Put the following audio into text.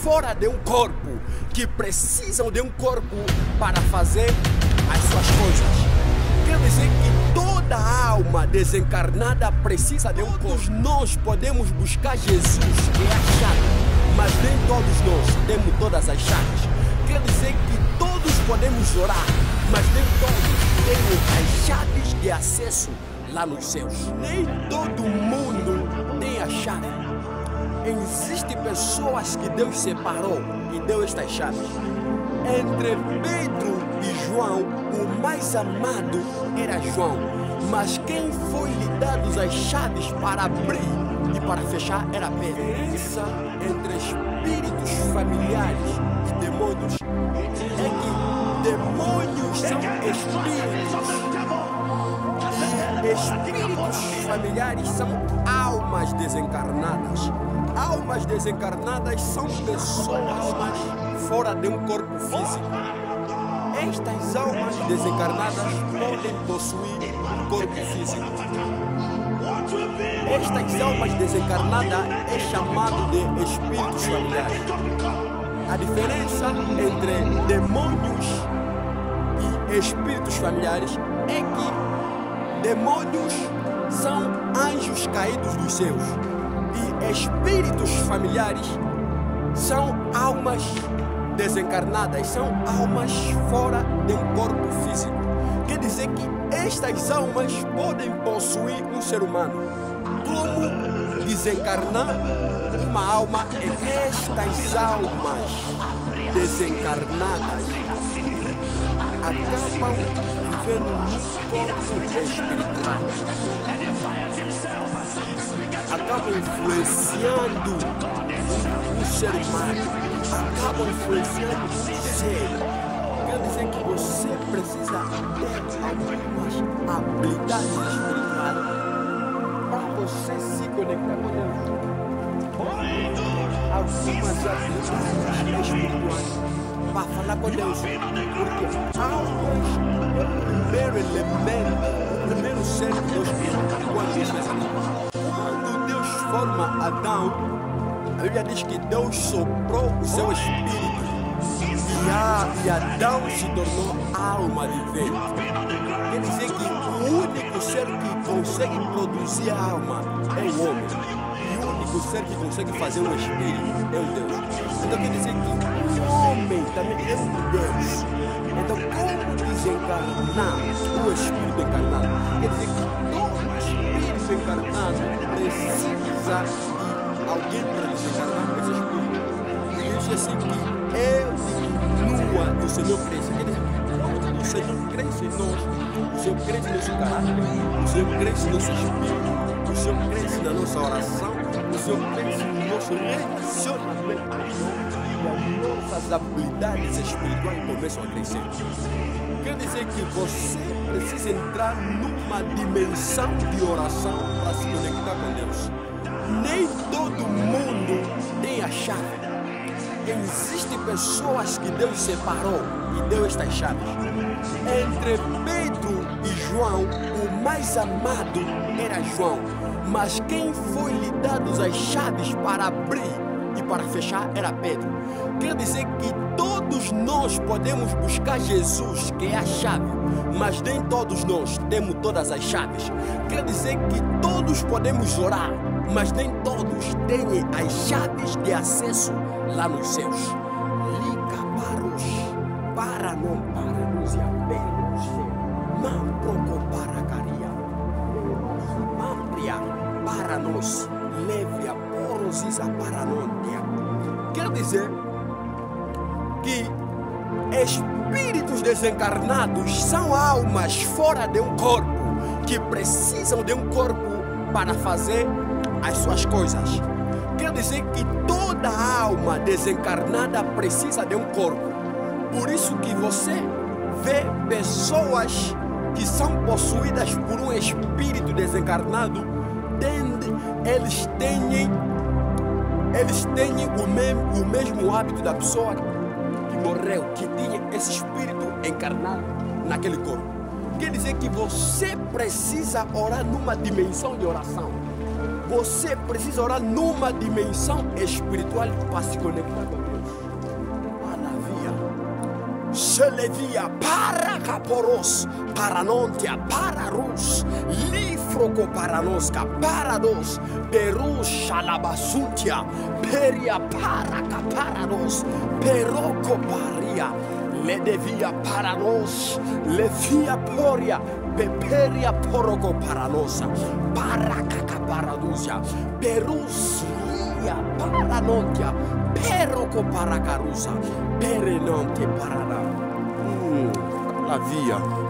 fora de um corpo, que precisam de um corpo para fazer as suas coisas. Quer dizer que toda alma desencarnada precisa de um corpo. Todos nós podemos buscar Jesus, que é a chave, mas nem todos nós temos todas as chaves. Quer dizer que todos podemos orar, mas nem todos têm as chaves de acesso lá nos céus. Nem todo mundo tem a chave. Existem pessoas que Deus separou e deu estas chaves. Entre Pedro e João, o mais amado era João, mas quem foi-lhe dado as chaves para abrir e para fechar era Pedro. A diferença entre espíritos familiares e demônios é que demônios são espíritos e espíritos familiares são almas desencarnadas. Almas desencarnadas são pessoas, mas fora de um corpo físico. Estas almas desencarnadas podem possuir um corpo físico. Estas almas desencarnadas é chamado de espíritos familiares. A diferença entre demônios e espíritos familiares é que demônios são anjos caídos dos céus e espíritos familiares são almas desencarnadas, são almas fora de um corpo físico. Quer dizer que estas almas podem possuir um ser humano. Como desencarnar uma alma é estas almas desencarnadas acabam vivendo no corpo espiritual, acabam influenciando o ser humano, acabam influenciando o ser. Quer dizer que você precisa ter algumas habilidades espirituais para você se conectar com Deus. Algumas habilidades espirituais para falar com Deus, porque almas é o primeiro elemento, o primeiro ser que Deus criou quando Deus forma Adão. A Bíblia diz que Deus soprou o seu espírito e Adão se tornou alma vivente. Quer dizer que o único ser que consegue produzir alma é o homem. E o único ser que consegue fazer um espírito é o Deus. Então quer dizer que o homem também é um Deus. Então como desencarnar o espírito encarnado? Quer dizer que todo espírito encarnado precisa de alguém para desencarnar esse espírito. E diz assim que eu o Senhor cresce. Quer dizer, quando o Senhor cresce em nós, o Senhor cresce no nosso caráter, o Senhor cresce no nosso espírito, o Senhor cresce na nossa oração, o Senhor cresce no nosso relacionamento e as nossas habilidades espirituais começam a crescer. Quer dizer que você precisa entrar numa dimensão de oração para se conectar com Deus. Nem todo mundo tem a chave. Existem pessoas que Deus separou e deu estas chaves. Entre Pedro e João, o mais amado era João, mas quem foi-lhe dado as chaves para abrir e para fechar era Pedro. Quer dizer que todos nós podemos buscar Jesus, que é a chave, mas nem todos nós temos todas as chaves. Quer dizer que todos podemos orar, mas nem todos têm as chaves de acesso lá nos céus. Liga para não para nos e apelos, não procopara caria, amplia para nós, leve a porosisa para não. Quer dizer que espíritos desencarnados são almas fora de um corpo, que precisam de um corpo para fazer as suas coisas. Quer dizer que toda alma desencarnada precisa de um corpo. Por isso que você vê pessoas que são possuídas por um espírito desencarnado, eles têm o mesmo hábito da pessoa que morreu, que tinha esse espírito encarnado naquele corpo. Quer dizer que você precisa orar numa dimensão de oração. Você precisa orar numa dimensão espiritual para se conectar com Deus. Selevia paracaporos, paranontia pararus, lifroco paranosca parados, perus shalabasuntia, peria paracaparados, peroco paria, ledevia paranos, lefia poria, peperia poroco paranosa, paracacaparadusia, perus paranontia, peroco paracarusa, perenonte parana. La via.